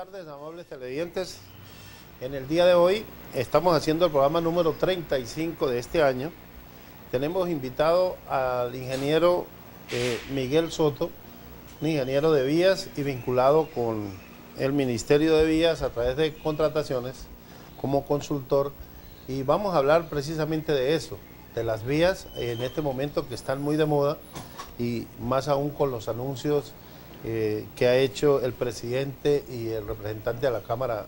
tardes, amables televidentes. En el día de hoy estamos haciendo el programa número 35 de este año. Tenemos invitado al ingeniero Miguel Soto, un ingeniero de vías y vinculado con el Ministerio de Vías a través de contrataciones como consultor. Y vamos a hablar precisamente de eso, de las vías en este momento que están muy de moda y más aún con los anuncios que ha hecho el presidente y el representante de la Cámara,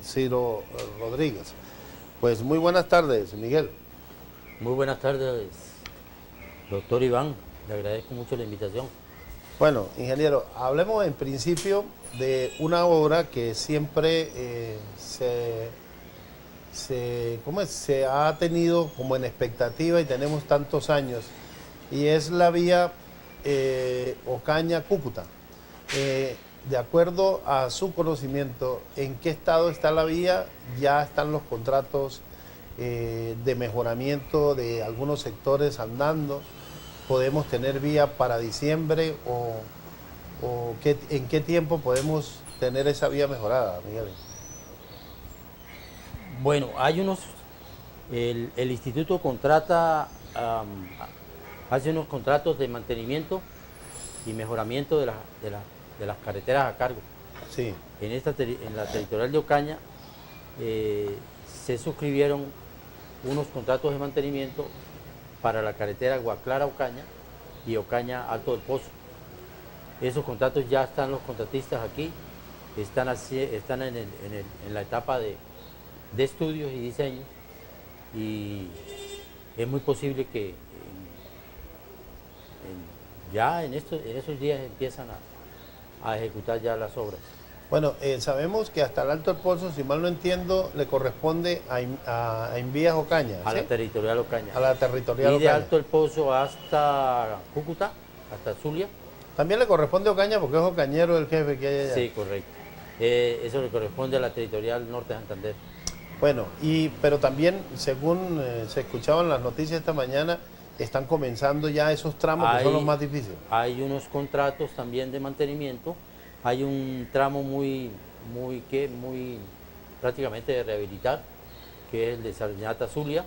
Ciro Rodríguez. Pues muy buenas tardes, Miguel. Muy buenas tardes, doctor Iván. Le agradezco mucho la invitación. Bueno, ingeniero, hablemos en principio de una obra que siempre se ha tenido como en expectativa y tenemos tantos años, y es la vía Ocaña-Cúcuta. De acuerdo a su conocimiento, ¿en qué estado está la vía? ¿Ya están los contratos de mejoramiento de algunos sectores andando? ¿Podemos tener vía para diciembre en qué tiempo podemos tener esa vía mejorada, Miguel? Bueno, el instituto hace unos contratos de mantenimiento y mejoramiento de las carreteras a cargo. Sí. En la territorial de Ocaña se suscribieron unos contratos de mantenimiento para la carretera Guaclara-Ocaña y Ocaña-Alto del Pozo. Esos contratos ya están los contratistas aquí, están en la etapa de estudios y diseños, y es muy posible que ya en esos días empiezan a ejecutar ya las obras. Bueno, sabemos que hasta el Alto del Pozo, si mal no entiendo, le corresponde a Invías Ocaña. A ¿sí? la territorial Ocaña. A la territorial Y de Ocaña. Alto del Pozo hasta Cúcuta, hasta Zulia. También le corresponde a Ocaña porque es ocañero el jefe que hay allá. Sí, correcto. Eso le corresponde a la territorial Norte de Santander. Bueno, pero también, según se escuchaban las noticias esta mañana, están comenzando ya esos tramos que son los más difíciles. Hay unos contratos también de mantenimiento. Hay un tramo muy prácticamente de rehabilitar, que es el de Sardinata-Zulia,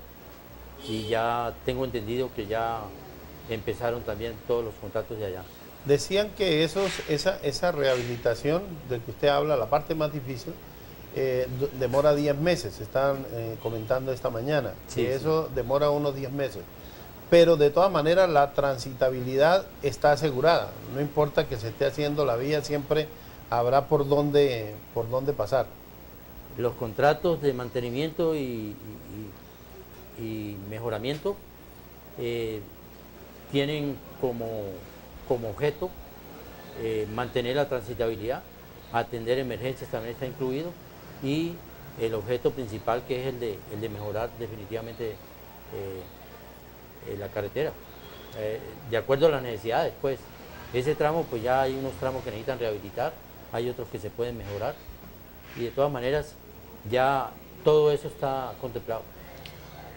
y ya tengo entendido que ya empezaron también todos los contratos de allá. Decían que esa rehabilitación de que usted habla, la parte más difícil, demora 10 meses, están comentando esta mañana, sí, que eso demora unos 10 meses. Pero de todas maneras la transitabilidad está asegurada, no importa que se esté haciendo la vía, siempre habrá por dónde pasar. Los contratos de mantenimiento y mejoramiento tienen como objeto mantener la transitabilidad, atender emergencias también está incluido, y el objeto principal, que es el de mejorar definitivamente la carretera, de acuerdo a las necesidades. Pues ese tramo, pues ya hay unos tramos que necesitan rehabilitar, hay otros que se pueden mejorar, y de todas maneras ya todo eso está contemplado.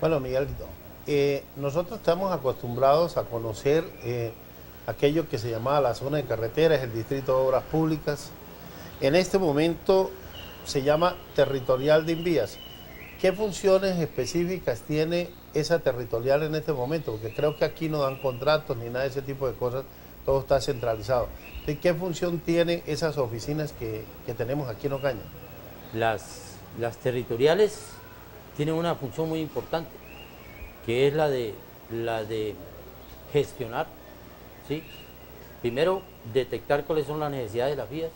Bueno, Miguelito, nosotros estamos acostumbrados a conocer aquello que se llamaba la zona de carreteras, el Distrito de Obras Públicas. En este momento se llama Territorial de Invías. ¿Qué funciones específicas tiene esa territorial en este momento? Porque creo que aquí no dan contratos ni nada de ese tipo de cosas, todo está centralizado. ¿Y qué función tienen esas oficinas que tenemos aquí en Ocaña? Las territoriales tienen una función muy importante, que es la de gestionar, ¿sí? Primero, detectar cuáles son las necesidades de las vías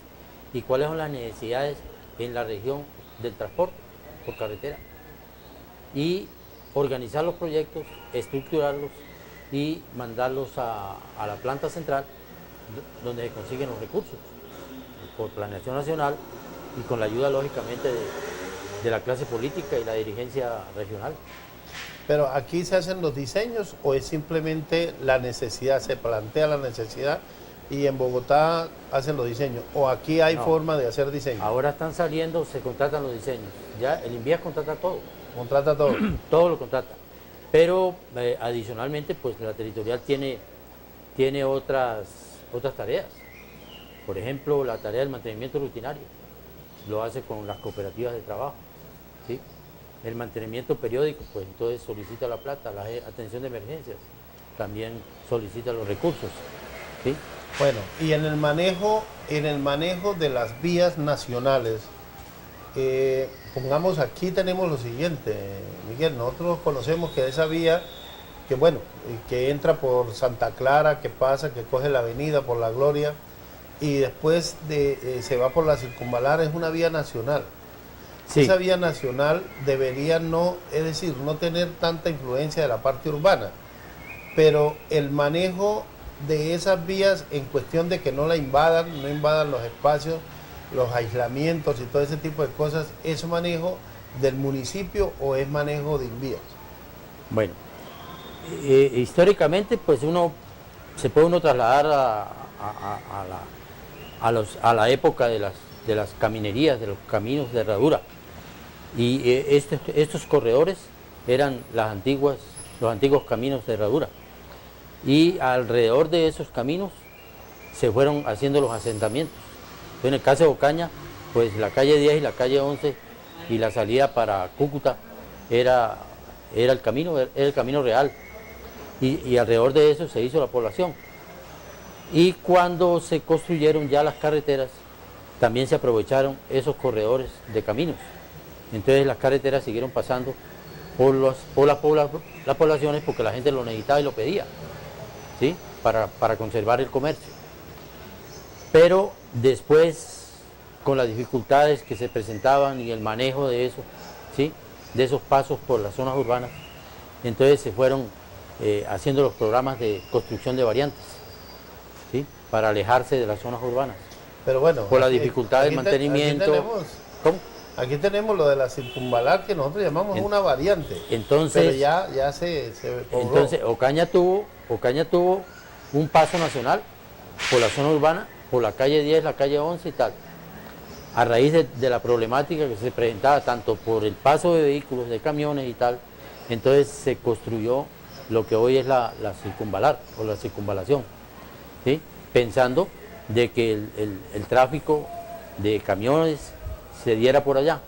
y cuáles son las necesidades en la región del transporte por carretera, y organizar los proyectos, estructurarlos y mandarlos a la planta central, donde se consiguen los recursos por planeación nacional y con la ayuda, lógicamente, de la clase política y la dirigencia regional. Pero aquí se hacen los diseños, ¿o es simplemente la necesidad, se plantea la necesidad y en Bogotá hacen los diseños? ¿O aquí hay forma de hacer diseños? Ahora están saliendo, se contratan los diseños. Ya el INVÍAS contrata todo. ¿Contrata todo? Todo lo contrata. Pero adicionalmente, pues la territorial tiene otras tareas. Por ejemplo, la tarea del mantenimiento rutinario. lo hace con las cooperativas de trabajo, ¿sí? El mantenimiento periódico, pues entonces solicita la plata, la atención de emergencias, también solicita los recursos, ¿sí? Bueno, y en el manejo de las vías nacionales, pongamos aquí tenemos lo siguiente, Miguel, nosotros conocemos que esa vía, que bueno, que entra por Santa Clara, que pasa, que coge la avenida por La Gloria, y después se va por la Circunvalar, es una vía nacional. Sí. Esa vía nacional debería no, es decir, no tener tanta influencia de la parte urbana, pero el manejo de esas vías en cuestión de que no la invadan, no invadan los espacios, los aislamientos y todo ese tipo de cosas, ¿es manejo del municipio o es manejo de Invías? Bueno, históricamente pues se puede uno trasladar a la época de las caminerías, de los caminos de herradura. Y estos corredores eran los antiguos caminos de herradura. Y alrededor de esos caminos se fueron haciendo los asentamientos. En el caso de Ocaña, pues la calle 10 y la calle 11 y la salida para Cúcuta era el camino real. Y alrededor de eso se hizo la población. Y cuando se construyeron ya las carreteras, también se aprovecharon esos corredores de caminos. Entonces las carreteras siguieron pasando por las poblaciones porque la gente lo necesitaba y lo pedía, ¿sí? Para conservar el comercio. Pero después, con las dificultades que se presentaban y el manejo de eso, ¿sí? De esos pasos por las zonas urbanas, entonces se fueron haciendo los programas de construcción de variantes, ¿sí? Para alejarse de las zonas urbanas. Pero bueno, por la dificultad del mantenimiento. ¿Cómo? Aquí tenemos lo de la circunvalar, que nosotros llamamos una variante. Entonces, pero ya se pobló. Entonces, Ocaña tuvo un paso nacional por la zona urbana, por la calle 10, la calle 11 y tal. A raíz de la problemática que se presentaba tanto por el paso de vehículos, de camiones y tal, entonces se construyó lo que hoy es la circunvalar o la circunvalación, ¿sí? Pensando de que el tráfico de camiones se diera por allá,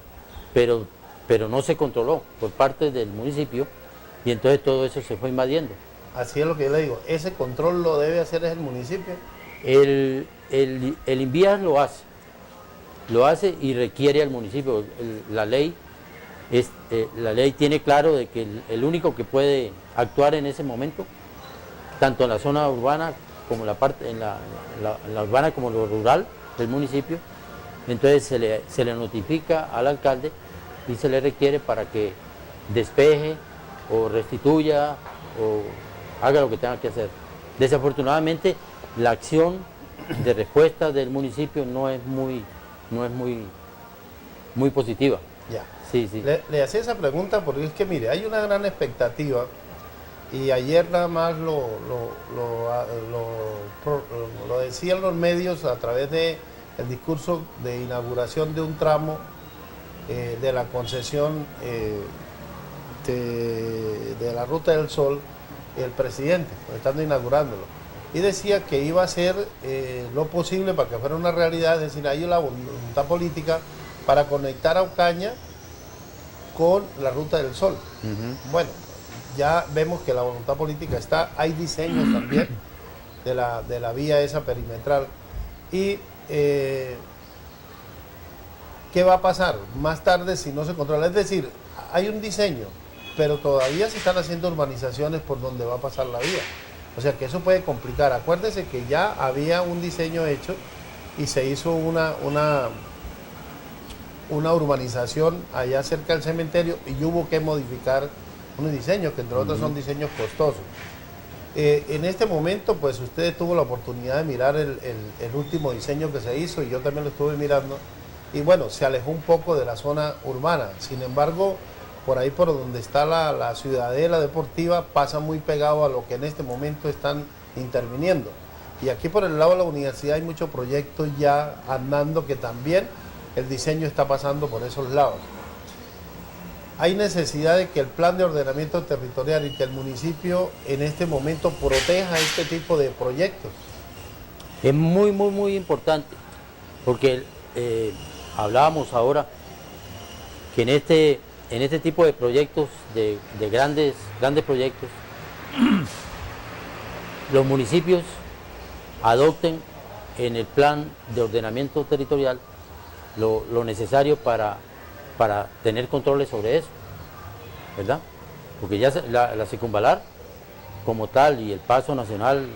pero no se controló por parte del municipio y entonces todo eso se fue invadiendo. Así es lo que yo le digo, ese control lo debe hacer es el municipio. El Invías lo hace y requiere al municipio. La ley tiene claro de que el único que puede actuar en ese momento, tanto en la zona urbana como en la urbana como lo rural del municipio, entonces se le notifica al alcalde y se le requiere para que despeje o restituya o haga lo que tenga que hacer. Desafortunadamente, la acción de respuesta del municipio no es muy positiva. Ya. Sí. Le hacía esa pregunta porque es que, mire, hay una gran expectativa y ayer nada más lo decían los medios a través de el discurso de inauguración de un tramo de la concesión de la Ruta del Sol, el presidente, estando inaugurándolo, y decía que iba a hacer lo posible para que fuera una realidad, es decir, hay una voluntad política para conectar a Ocaña con la Ruta del Sol. Bueno, ya vemos que la voluntad política está, hay diseños también de la vía esa perimetral. Y ¿qué va a pasar más tarde si no se controla? Es decir, hay un diseño, pero todavía se están haciendo urbanizaciones por donde va a pasar la vía. O sea que eso puede complicar. Acuérdese que ya había un diseño hecho y se hizo una urbanización allá cerca del cementerio y hubo que modificar unos diseños que entre otros son diseños costosos. En este momento, pues usted tuvo la oportunidad de mirar el último diseño que se hizo y yo también lo estuve mirando. Y bueno, se alejó un poco de la zona urbana. Sin embargo, por ahí por donde está la ciudadela deportiva, pasa muy pegado a lo que en este momento están interviniendo. Y aquí por el lado de la universidad hay muchos proyectos ya andando que también el diseño está pasando por esos lados. Hay necesidad de que el plan de ordenamiento territorial y que el municipio en este momento proteja este tipo de proyectos. Es muy importante, porque hablábamos ahora que en este tipo de proyectos, de grandes proyectos, los municipios adopten en el plan de ordenamiento territorial lo necesario para tener controles sobre eso, ¿verdad? Porque ya la circunvalar como tal y el paso nacional,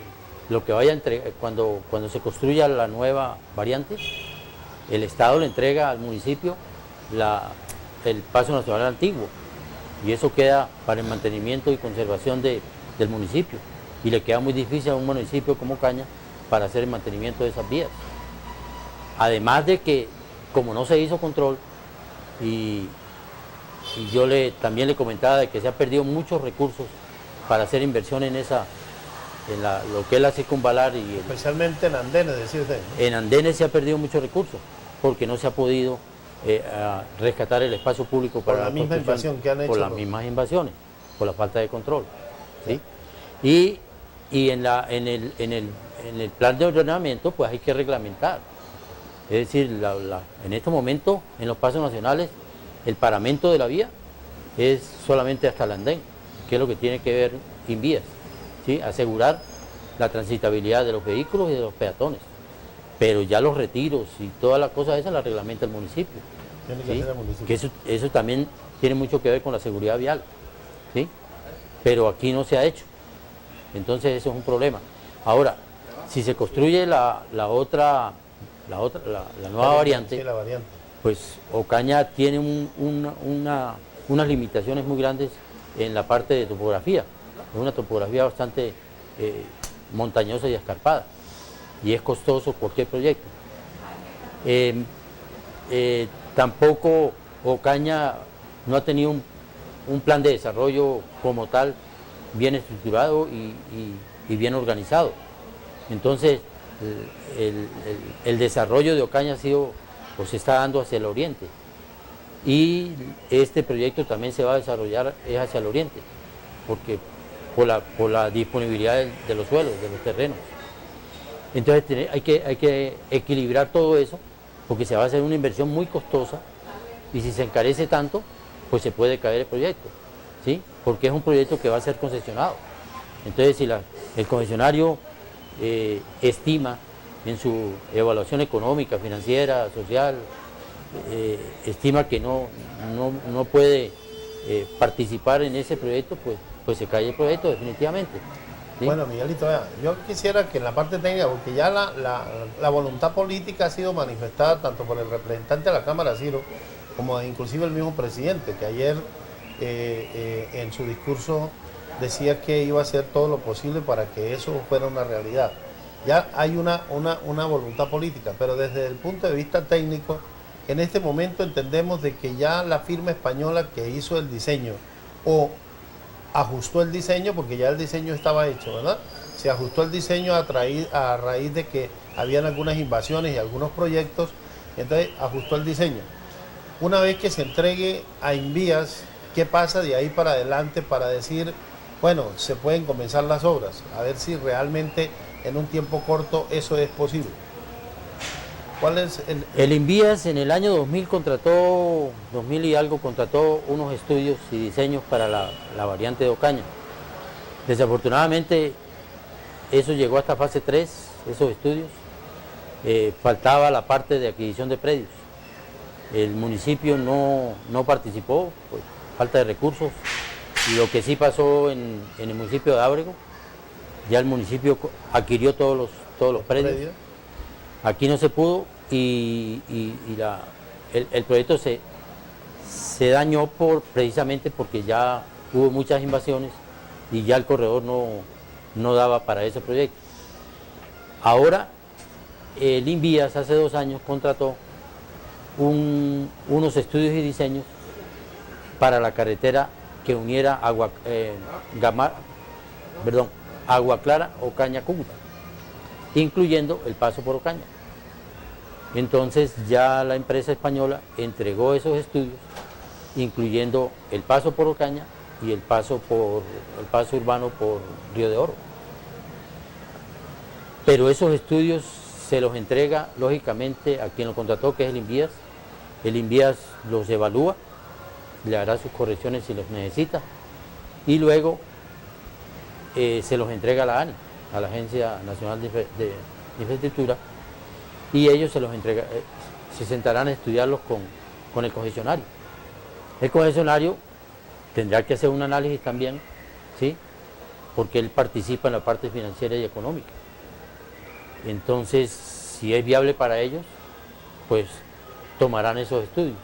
lo que vaya a entregar, cuando se construya la nueva variante, el Estado le entrega al municipio el paso nacional antiguo, y eso queda para el mantenimiento y conservación del municipio, y le queda muy difícil a un municipio como Ocaña para hacer el mantenimiento de esas vías. Además de que, como no se hizo control, y yo también le comentaba de que se ha perdido muchos recursos para hacer inversión en lo que es la circunvalar y especialmente en andenes, decía usted. En andenes se ha perdido muchos recursos porque no se ha podido rescatar el espacio público para la misma invasión que han hecho. Por las mismas invasiones, por la falta de control. ¿Sí? Y en el plan de ordenamiento pues hay que reglamentar. Es decir, en este momento en los pasos nacionales el paramento de la vía es solamente hasta el andén, que es lo que tiene que ver Invías, ¿sí? Asegurar la transitabilidad de los vehículos y de los peatones. Pero ya los retiros y toda la cosa esa la reglamenta el municipio. Tiene que hacer el municipio. Que eso también tiene mucho que ver con la seguridad vial, ¿sí? Pero aquí no se ha hecho. Entonces eso es un problema. Ahora, si se construye la nueva variante, sí, la variante, pues Ocaña tiene unas limitaciones muy grandes en la parte de topografía. Es una topografía bastante montañosa y escarpada, y es costoso cualquier proyecto. Tampoco Ocaña no ha tenido un plan de desarrollo como tal bien estructurado y bien organizado. Entonces el desarrollo de Ocaña se está dando hacia el oriente, y este proyecto también se va a desarrollar hacia el oriente, porque por la disponibilidad de los suelos, de los terrenos. Entonces hay que equilibrar todo eso, porque se va a hacer una inversión muy costosa, y si se encarece tanto, pues se puede caer el proyecto, ¿sí? Porque es un proyecto que va a ser concesionado. Entonces, si el concesionario estima en su evaluación económica, financiera, social, estima que no puede participar en ese proyecto, pues se cae el proyecto definitivamente. ¿Sí? Bueno, Miguelito, vea, yo quisiera que en la parte técnica, porque ya la voluntad política ha sido manifestada tanto por el representante de la Cámara, Ciro, como inclusive el mismo presidente, que ayer en su discurso decía que iba a hacer todo lo posible para que eso fuera una realidad. Ya hay una voluntad política, pero desde el punto de vista técnico, en este momento entendemos de que ya la firma española que hizo el diseño o ajustó el diseño, porque ya el diseño estaba hecho, ¿verdad? Se ajustó el diseño a raíz de que habían algunas invasiones y algunos proyectos, entonces ajustó el diseño. Una vez que se entregue a Invías, ¿qué pasa de ahí para adelante para decir, bueno, se pueden comenzar las obras? A ver si realmente en un tiempo corto eso es posible. ¿Cuál es el Invías en el año 2000 contrató unos estudios y diseños para la variante de Ocaña. Desafortunadamente eso llegó hasta fase 3, esos estudios. Faltaba la parte de adquisición de predios. El municipio no participó por falta de recursos. Lo que sí pasó en el municipio de Ábrego, ya el municipio adquirió todos los predios. Aquí no se pudo, y el proyecto se dañó precisamente porque ya hubo muchas invasiones y ya el corredor no daba para ese proyecto. Ahora el Invías hace 2 años contrató unos estudios y diseños para la carretera que uniera Agua Clara, Ocaña, Cúcuta, incluyendo el paso por Ocaña. Entonces ya la empresa española entregó esos estudios, incluyendo el paso por Ocaña y el paso urbano por Río de Oro. Pero esos estudios se los entrega lógicamente a quien lo contrató, que es el Invías, el INVIAS los evalúa, le hará sus correcciones si los necesita y luego se los entrega a la ANI, a la Agencia Nacional de Infraestructura, y ellos se los entregan, se sentarán a estudiarlos con el concesionario. El concesionario tendrá que hacer un análisis también, ¿sí? Porque él participa en la parte financiera y económica. Entonces, si es viable para ellos, pues tomarán esos estudios.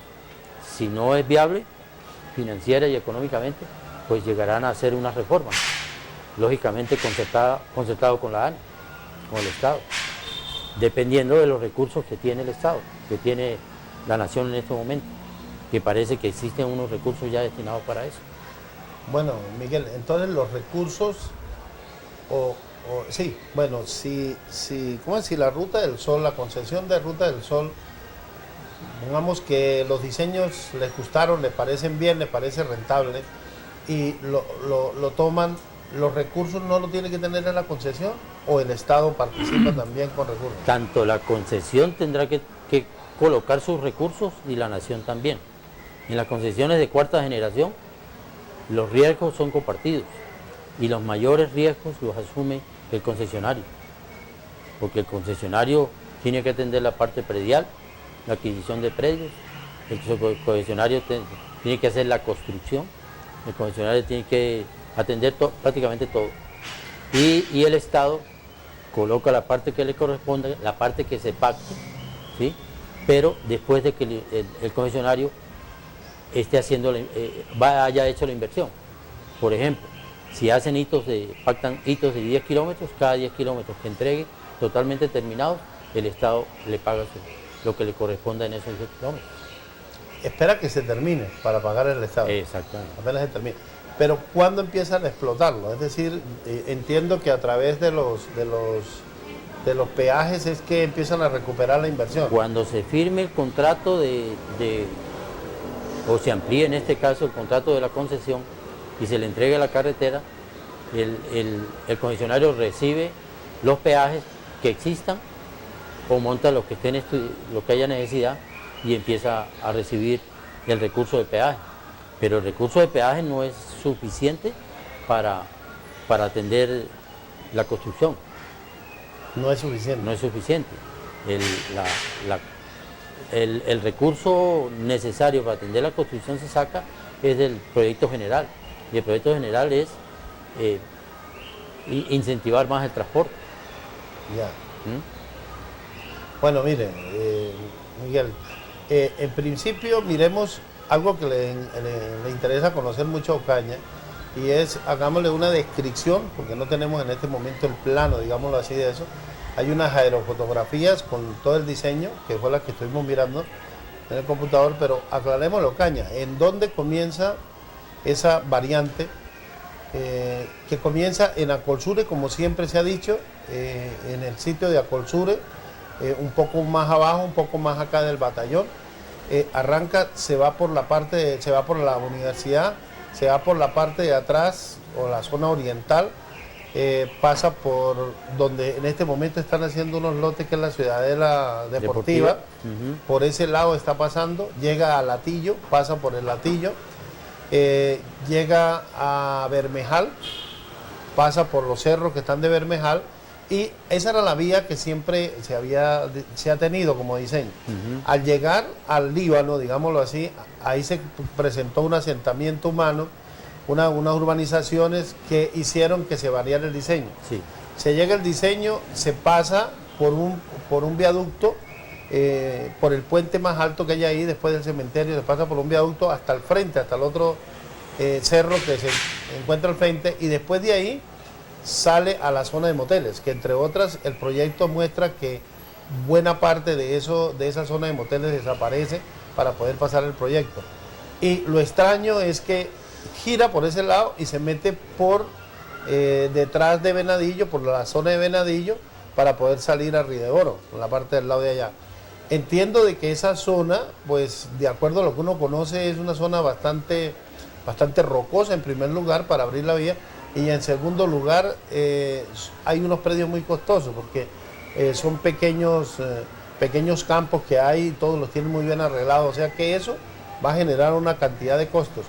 Si no es viable, financiera y económicamente, pues llegarán a hacer una reforma, lógicamente concertado con la ANI, con el Estado, dependiendo de los recursos que tiene el Estado, que tiene la nación en este momento, que parece que existen unos recursos ya destinados para eso. Bueno, Miguel, entonces los recursos, sí, bueno, ¿cómo es? Si la Ruta del Sol, la concesión de Ruta del Sol, pongamos que los diseños les gustaron, les parecen bien, les parece rentable, y lo toman, ¿los recursos no lo tiene que tener en la concesión o el Estado participa también con recursos? Tanto la concesión tendrá que colocar sus recursos y la nación también. En las concesiones de cuarta generación, los riesgos son compartidos y los mayores riesgos los asume el concesionario, porque el concesionario tiene que atender la parte predial, la adquisición de predios, el concesionario tiene que hacer la construcción, el concesionario tiene que atender prácticamente todo, y el Estado coloca la parte que le corresponde, la parte que se pacte, ¿sí? Pero después de que el concesionario haya hecho la inversión. Por ejemplo, si hacen pactan hitos de 10 kilómetros, cada 10 kilómetros que entregue totalmente terminados, el Estado le paga lo que le corresponda en esos 10 kilómetros. Espera que se termine para pagar el Estado. Exactamente. Apenas se termine. Pero ¿cuándo empiezan a explotarlo? Es decir, entiendo que a través de los peajes es que empiezan a recuperar la inversión. Cuando se firme el contrato o se amplíe en este caso el contrato de la concesión y se le entregue la carretera, el concesionario recibe los peajes que existan o monta los que haya necesidad y empieza a recibir el recurso de peaje. Pero el recurso de peaje no es suficiente para atender la construcción. No es suficiente. No es suficiente. El recurso necesario para atender la construcción se saca es del proyecto general. Y el proyecto general es incentivar más el transporte. Ya. Bueno, mire, Miguel, en principio miremos algo que le interesa conocer mucho a Ocaña, y es, hagámosle una descripción, porque no tenemos en este momento el plano, digámoslo así, de eso. Hay unas aerofotografías con todo el diseño, que fue la que estuvimos mirando en el computador, pero aclarémoslo, Ocaña, ¿en dónde comienza esa variante? Que comienza en Acolsure, como siempre se ha dicho, en el sitio de Acolsure, un poco más abajo, un poco más acá del batallón. Arranca, se va por la universidad, se va por la parte de atrás o la zona oriental, pasa por donde en este momento están haciendo unos lotes, que es la Ciudadela Deportiva. Por ese lado está pasando, llega a Latillo, pasa por el Latillo, llega a Bermejal, pasa por los cerros que están de Bermejal, y esa era la vía que siempre se ha tenido como diseño. Al llegar al Líbano, digámoslo así, ahí se presentó un asentamiento humano, unas urbanizaciones que hicieron que se variara el diseño. Sí. Se llega el diseño, se pasa por un viaducto, por el puente más alto que hay ahí, después del cementerio, se pasa por un viaducto hasta el frente, hasta el otro cerro que se encuentra al frente, y después de ahí sale a la zona de moteles, que entre otras el proyecto muestra que buena parte de esa zona de moteles desaparece para poder pasar el proyecto. Y lo extraño es que gira por ese lado y se mete por detrás de Venadillo, por la zona de Venadillo, para poder salir a Río de Oro, por la parte del lado de allá. Entiendo de que esa zona, pues de acuerdo a lo que uno conoce, es una zona bastante rocosa en primer lugar para abrir la vía, y en segundo lugar hay unos predios muy costosos porque son pequeños pequeños campos que hay, todos los tienen muy bien arreglados, o sea que eso va a generar una cantidad de costos.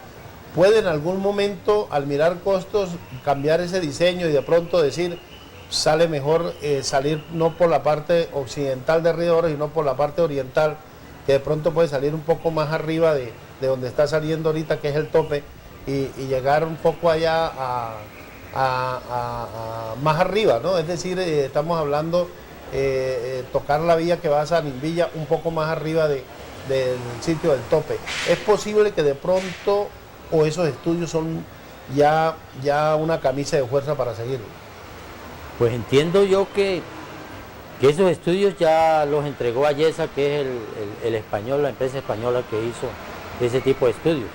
Puede en algún momento, al mirar costos, cambiar ese diseño y de pronto decir, sale mejor salir no por la parte occidental de Río Oro, sino por la parte oriental, que de pronto puede salir un poco más arriba de donde está saliendo ahorita, que es el tope, y llegar un poco allá más arriba, ¿no? Es decir, estamos hablando tocar la vía que va a San Invilla un poco más arriba del sitio del tope. Es posible que de pronto, o esos estudios son ya una camisa de fuerza para seguirlo. Pues entiendo yo que esos estudios ya los entregó a Yesa, que es el español, la empresa española que hizo ese tipo de estudios,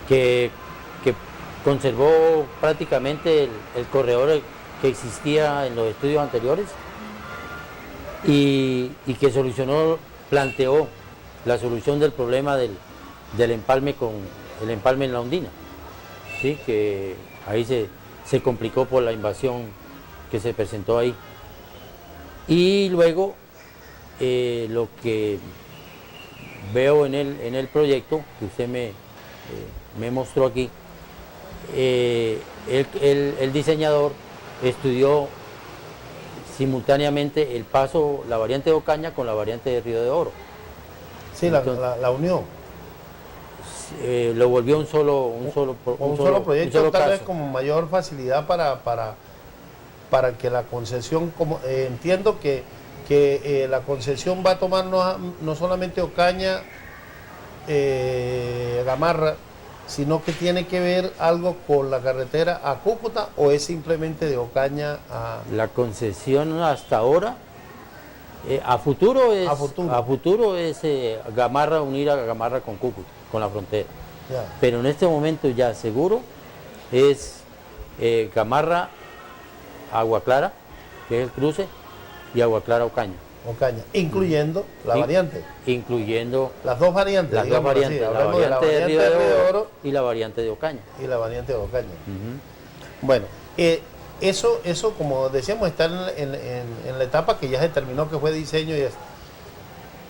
que conservó prácticamente el corredor que existía en los estudios anteriores y que planteó la solución del problema del empalme en la Ondina, ¿sí? Que ahí se complicó por la invasión que se presentó ahí. Y luego lo que veo en el proyecto que usted me mostró aquí, el diseñador estudió simultáneamente la variante de Ocaña con la variante de Río de Oro. Sí, entonces, la unión. Lo volvió un solo proyecto, tal vez con mayor facilidad para que la concesión, entiendo que la concesión va a tomar no solamente Ocaña, Gamarra, sino que tiene que ver algo con la carretera a Cúcuta, o es simplemente de Ocaña a... La concesión hasta ahora, a futuro es Gamarra, unir a Gamarra con Cúcuta, con la frontera. Ya. Pero en este momento ya seguro es Gamarra, Agua Clara, que es el cruce, y Agua Clara, Ocaña. Ocaña, incluyendo la variante. Incluyendo las dos variantes. Las dos variantes, así, la variante de Río de Oro y la variante de Ocaña. Y la variante de Ocaña. Bueno, eso como decíamos está en la etapa que ya se terminó, que fue diseño y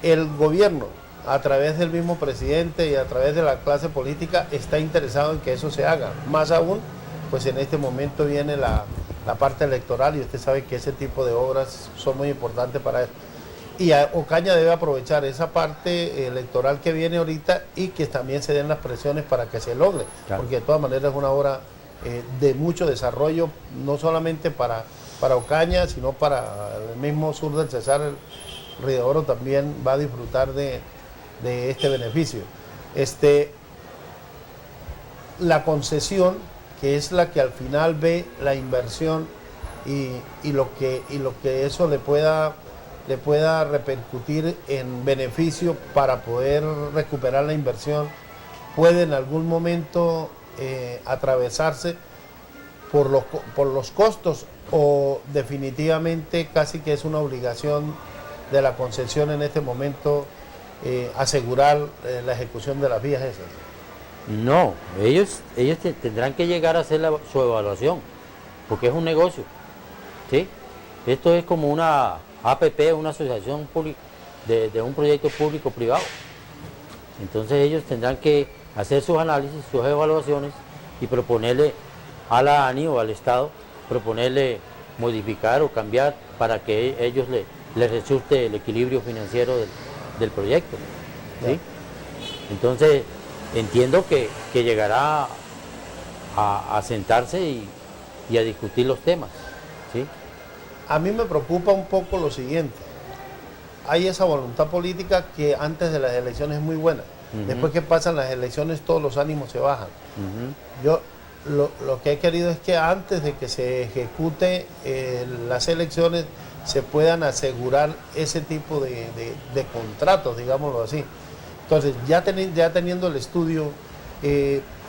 el gobierno, a través del mismo presidente y a través de la clase política, está interesado en que eso se haga. Más aún, pues en este momento viene la parte electoral, y usted sabe que ese tipo de obras son muy importantes para eso. Y Ocaña debe aprovechar esa parte electoral que viene ahorita y que también se den las presiones para que se logre, claro. Porque de todas maneras es una obra de mucho desarrollo, no solamente para Ocaña, sino para el mismo sur del Cesar. El Río de Oro también va a disfrutar de este beneficio. La concesión, que es la que al final ve la inversión y lo que eso le pueda repercutir en beneficio para poder recuperar la inversión, puede en algún momento atravesarse por los costos, o definitivamente casi que es una obligación de la concesión en este momento asegurar la ejecución de las vías esas. No, ellos tendrán que llegar a hacer su evaluación, porque es un negocio, ¿sí? Esto es como una APP, una asociación pública de un proyecto público-privado. Entonces ellos tendrán que hacer sus análisis, sus evaluaciones y proponerle a la ANI o al Estado, proponerle modificar o cambiar para que ellos les resulte el equilibrio financiero del proyecto, ¿sí? Entonces entiendo que llegará a sentarse y a discutir los temas, ¿sí? A mí me preocupa un poco lo siguiente. Hay esa voluntad política que antes de las elecciones es muy buena. Después que pasan las elecciones todos los ánimos se bajan. Yo lo que he querido es que antes de que se ejecute las elecciones se puedan asegurar ese tipo de contratos, digámoslo así. Entonces, ya teniendo el estudio,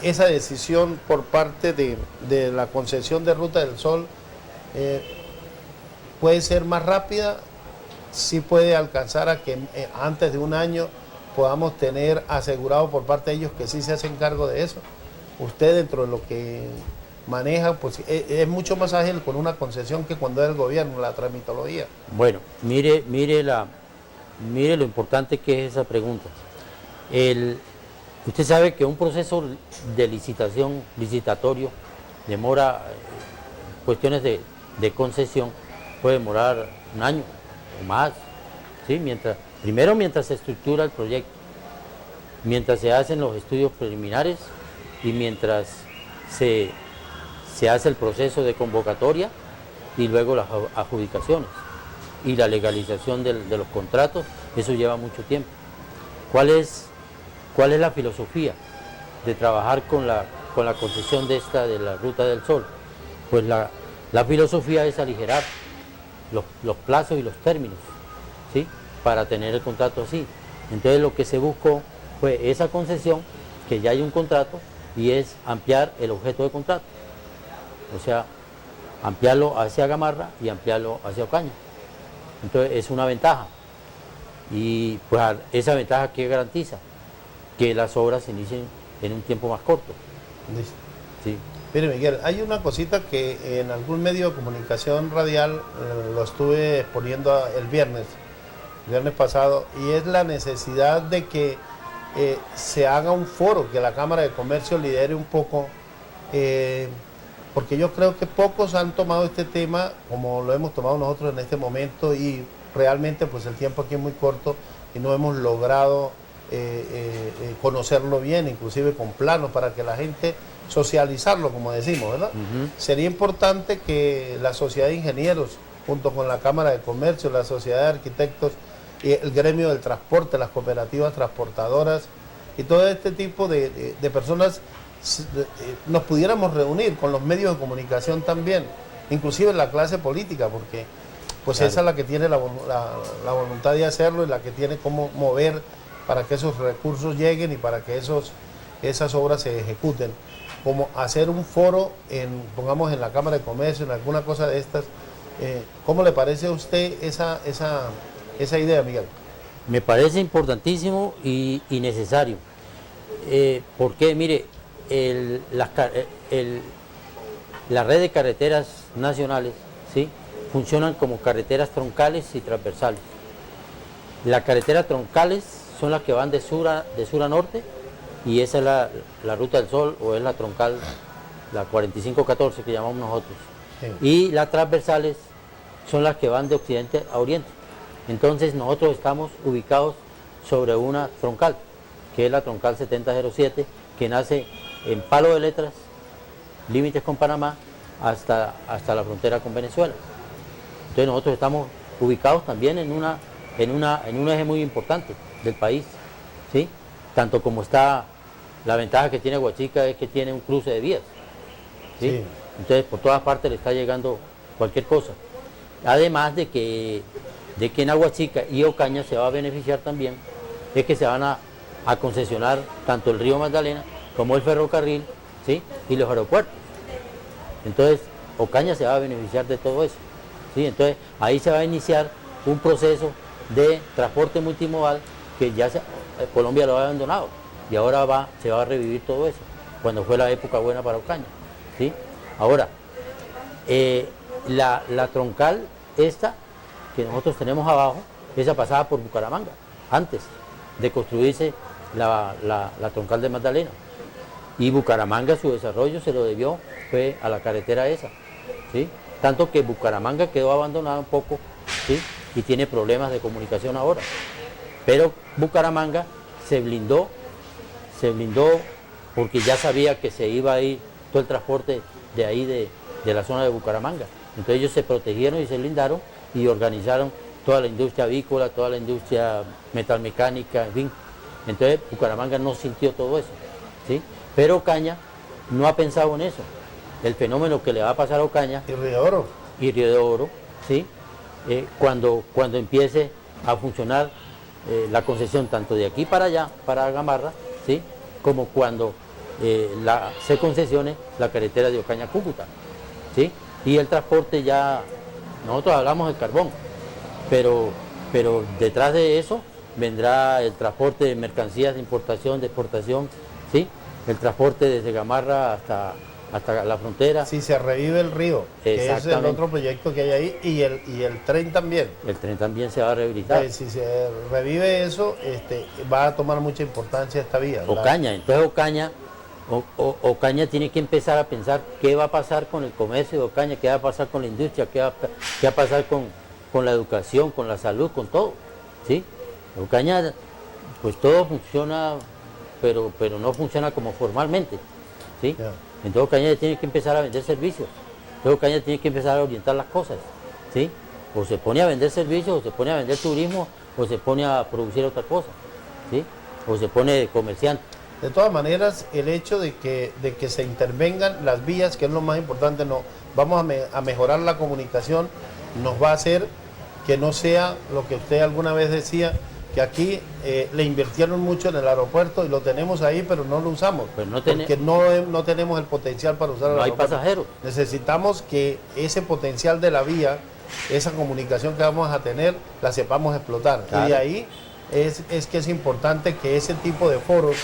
esa decisión por parte de la concesión de Ruta del Sol puede ser más rápida, sí puede alcanzar a que antes de un año podamos tener asegurado por parte de ellos que sí se hacen cargo de eso. Usted, dentro de lo que maneja, pues es mucho más ágil con una concesión que cuando es el gobierno, la tramitología. Bueno, mire Mire lo importante que es esa pregunta. Usted sabe que un proceso de licitatorio demora cuestiones de concesión, puede demorar un año o más, ¿sí? Primero mientras se estructura el proyecto, mientras se hacen los estudios preliminares y mientras se hace el proceso de convocatoria y luego las adjudicaciones y la legalización de los contratos, eso lleva mucho tiempo. ¿Cuál es la filosofía de trabajar con la concesión de la Ruta del Sol? Pues la filosofía es aligerar los plazos y los términos, ¿sí? Para tener el contrato así. Entonces lo que se buscó fue esa concesión, que ya hay un contrato, y es ampliar el objeto de contrato. O sea, ampliarlo hacia Gamarra y ampliarlo hacia Ocaña. Entonces es una ventaja. Y pues esa ventaja que garantiza que las obras se inicien en un tiempo más corto. Listo. Sí. Mire, Miguel, hay una cosita que en algún medio de comunicación radial lo estuve exponiendo el viernes pasado, y es la necesidad de que se haga un foro, que la Cámara de Comercio lidere un poco, porque yo creo que pocos han tomado este tema como lo hemos tomado nosotros en este momento, y realmente pues el tiempo aquí es muy corto y no hemos logrado conocerlo bien, inclusive con planos para que la gente socializarlo, como decimos, ¿verdad? Sería importante que la sociedad de ingenieros, junto con la Cámara de Comercio, la sociedad de arquitectos, y el gremio del transporte, las cooperativas transportadoras y todo este tipo de personas, nos pudiéramos reunir con los medios de comunicación también, inclusive la clase política, porque pues claro, esa es la que tiene la voluntad de hacerlo y la que tiene cómo mover para que esos recursos lleguen y para que esas obras se ejecuten. Como hacer un foro, pongamos en la Cámara de Comercio, en alguna cosa de estas. ¿Cómo le parece a usted esa idea, Miguel? Me parece importantísimo y necesario. Porque, mire, la red de carreteras nacionales, ¿sí?, funcionan como carreteras troncales y transversales. Las carreteras troncales son las que van de sur a norte, y esa es la Ruta del Sol, o es la troncal, la 4514 que llamamos nosotros. Sí. Y las transversales son las que van de occidente a oriente. Entonces nosotros estamos ubicados sobre una troncal, que es la troncal 7007, que nace en Palo de Letras, límites con Panamá, hasta la frontera con Venezuela. Entonces nosotros estamos ubicados también en un eje muy importante del país, ¿sí? Tanto como está, la ventaja que tiene Huachica es que tiene un cruce de vías, ¿sí? Sí. Entonces por todas partes le está llegando cualquier cosa. Además de que en Aguachica y Ocaña se va a beneficiar también, es que se van a concesionar tanto el río Magdalena como el ferrocarril, ¿sí?, y los aeropuertos. Entonces Ocaña se va a beneficiar de todo eso, ¿sí? Entonces ahí se va a iniciar un proceso de transporte multimodal que ya Colombia lo ha abandonado, y ahora se va a revivir todo eso, cuando fue la época buena para Ocaña, ¿sí? Ahora, la troncal esta que nosotros tenemos abajo, esa pasaba por Bucaramanga, antes de construirse la troncal de Magdalena. Y Bucaramanga, su desarrollo se lo debió fue a la carretera esa, ¿sí? Tanto que Bucaramanga quedó abandonada un poco, ¿sí?, y tiene problemas de comunicación ahora. Pero Bucaramanga se blindó porque ya sabía que se iba a ir todo el transporte de ahí, de la zona de Bucaramanga. Entonces ellos se protegieron y se blindaron y organizaron toda la industria avícola, toda la industria metalmecánica, en fin. Entonces Bucaramanga no sintió todo eso, ¿sí? Pero Ocaña no ha pensado en eso. El fenómeno que le va a pasar a Ocaña y Río de Oro, ¿sí?, cuando empiece a funcionar la concesión tanto de aquí para allá, para Gamarra, ¿sí?, como cuando se concesione la carretera de Ocaña a Cúcuta, ¿sí? Y el transporte ya, nosotros hablamos del carbón, pero detrás de eso vendrá el transporte de mercancías de importación, de exportación, ¿sí?, el transporte desde Gamarra hasta la frontera. Si se revive el río, que es el Exactamente. otro proyecto que hay ahí, y el tren también. El tren también se va a rehabilitar. Si se revive eso, va a tomar mucha importancia esta vía. Ocaña, entonces Ocaña tiene que empezar a pensar qué va a pasar con el comercio de Ocaña, qué va a pasar con la industria, qué va a pasar con la educación, con la salud, con todo. ¿Sí? Ocaña, pues todo funciona, pero no funciona como formalmente. ¿Sí? Ya. Entonces Ocaña tiene que empezar a vender servicios. Entonces Ocaña tiene que empezar a orientar las cosas. ¿Sí? O se pone a vender servicios, o se pone a vender turismo, o se pone a producir otra cosa. ¿Sí? O se pone de comerciante. De todas maneras, el hecho de que se intervengan las vías, que es lo más importante, no, vamos a mejorar la comunicación, nos va a hacer que no sea lo que usted alguna vez decía, que aquí le invirtieron mucho en el aeropuerto y lo tenemos ahí, pero no lo usamos, Pero porque no tenemos el potencial para usar el No hay aeropuerto. pasajeros. Necesitamos que ese potencial de la vía, esa comunicación que vamos a tener, la sepamos explotar. Claro. Y de ahí es que es importante que ese tipo de foros,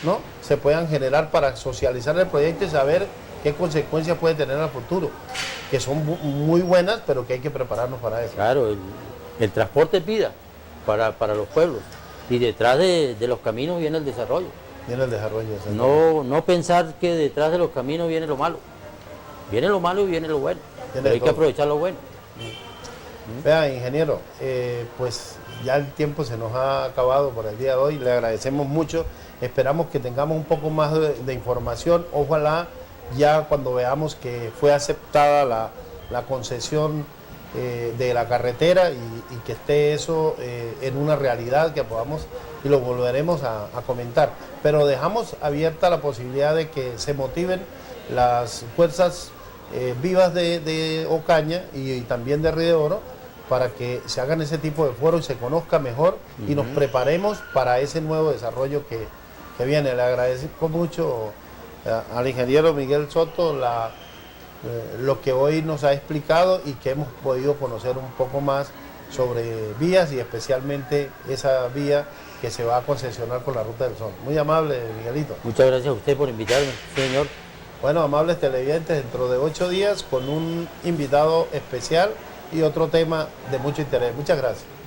¿no?, se puedan generar para socializar el proyecto y saber qué consecuencias puede tener al futuro, que son muy buenas, pero que hay que prepararnos para eso. Claro, el transporte es vida para los pueblos. Y detrás de los caminos viene el desarrollo. Viene el desarrollo. No pensar que detrás de los caminos viene lo malo. Viene lo malo y viene lo bueno. Pero hay que aprovechar lo bueno. Vea, ingeniero, pues ya el tiempo se nos ha acabado por el día de hoy. Le agradecemos mucho. Esperamos que tengamos un poco más de información. Ojalá ya cuando veamos que fue aceptada la concesión de la carretera y que esté eso en una realidad que podamos, y lo volveremos a comentar. Pero dejamos abierta la posibilidad de que se motiven las fuerzas vivas de Ocaña y también de Río de Oro, para que se hagan ese tipo de foros y se conozca mejor y nos preparemos para ese nuevo desarrollo que viene. Le agradezco mucho al ingeniero Miguel Soto lo que hoy nos ha explicado y que hemos podido conocer un poco más sobre vías y especialmente esa vía que se va a concesionar con la Ruta del Sol. Muy amable, Miguelito. Muchas gracias a usted por invitarme, señor. Bueno, amables televidentes, dentro de 8 días con un invitado especial y otro tema de mucho interés. Muchas gracias.